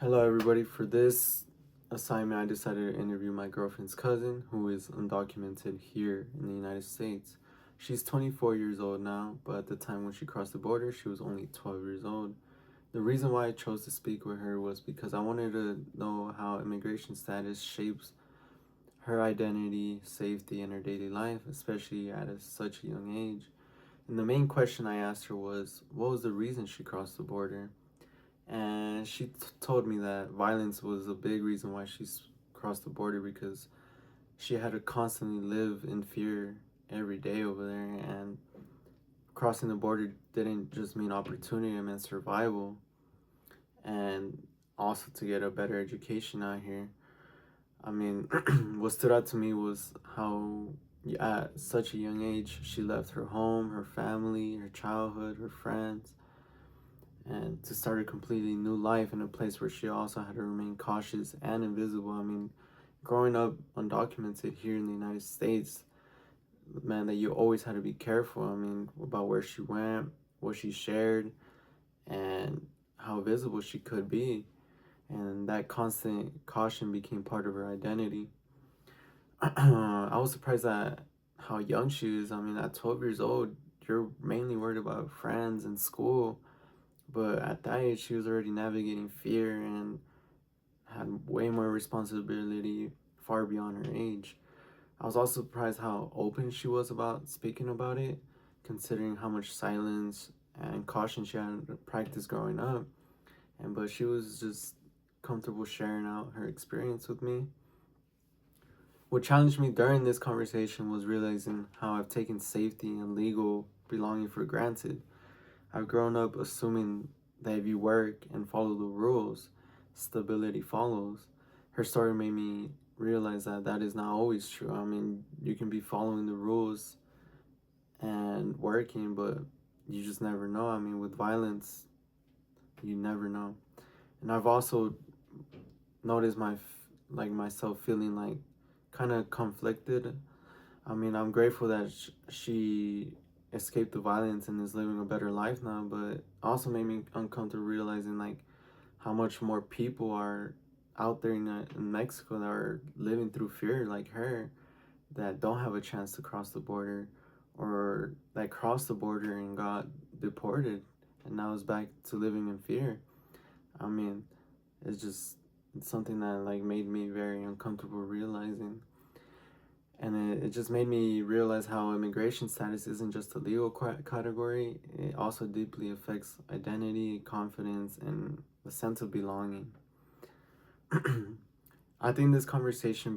Hello, everybody. For this assignment, I decided to interview my girlfriend's cousin, who is undocumented here in the United States. She's 24 years old now, but at the time when she crossed the border, she was only 12 years old. The reason why I chose to speak with her was because I wanted to know how immigration status shapes her identity, safety, and her daily life, especially at such a young age. And the main question I asked her was, what was the reason she crossed the border? And she told me that violence was a big reason why she's crossed the border, because she had to constantly live in fear every day over there, and crossing the border didn't just mean opportunity, it meant survival, and also to get a better education out here. I mean, what stood out to me was how at such a young age she left her home, her family, her childhood, her friends, and to start a completely new life in a place where she also had to remain cautious and invisible. I mean, growing up undocumented here in the United States, man, that you always had to be careful. I mean, about where she went, what she shared, and how visible she could be. And that constant caution became part of her identity. I was surprised at how young she is. I mean, at 12 years old, you're mainly worried about friends and school. But at that age, she was already navigating fear and had way more responsibility far beyond her age. I was also surprised how open she was about speaking about it, considering how much silence and caution she had practiced growing up. But she was just comfortable sharing out her experience with me. What challenged me during this conversation was realizing how I've taken safety and legal belonging for granted. I've grown up assuming that if you work and follow the rules, stability follows. Her story made me realize that that is not always true. I mean, you can be following the rules and working, but you just never know. I mean, with violence, you never know. And I've also noticed myself feeling like kind of conflicted. I mean, I'm grateful that she escaped the violence and is living a better life now, but also made me uncomfortable realizing like how much more people are out there in Mexico that are living through fear like her, that don't have a chance to cross the border, or that crossed the border and got deported and now is back to living in fear. I mean, it's something that like made me very uncomfortable realizing. And it just made me realize how immigration status isn't just a legal category, it also deeply affects identity, confidence, and the sense of belonging. I think this conversation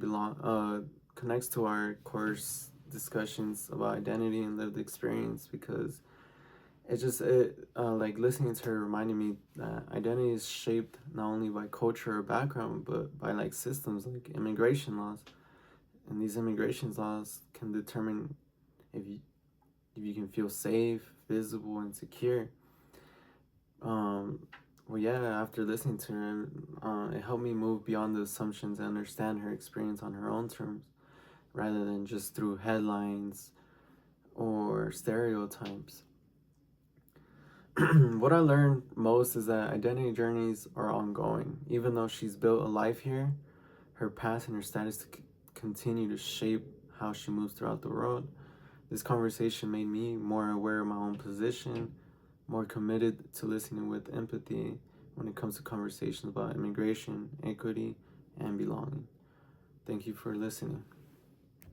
connects to our course discussions about identity and lived experience, because like listening to her reminded me that identity is shaped not only by culture or background, but by like systems like immigration laws. And these immigration laws can determine if you if you can feel safe, visible, and secure. Um, well, yeah, after listening to her, it helped me move beyond the assumptions and understand her experience on her own terms, rather than just through headlines or stereotypes. What I learned most is that identity journeys are ongoing. Even though she's built a life here, her past and her status continue to shape how she moves throughout the world. This conversation made me more aware of my own position, more committed to listening with empathy when it comes to conversations about immigration, equity, and belonging. Thank you for listening.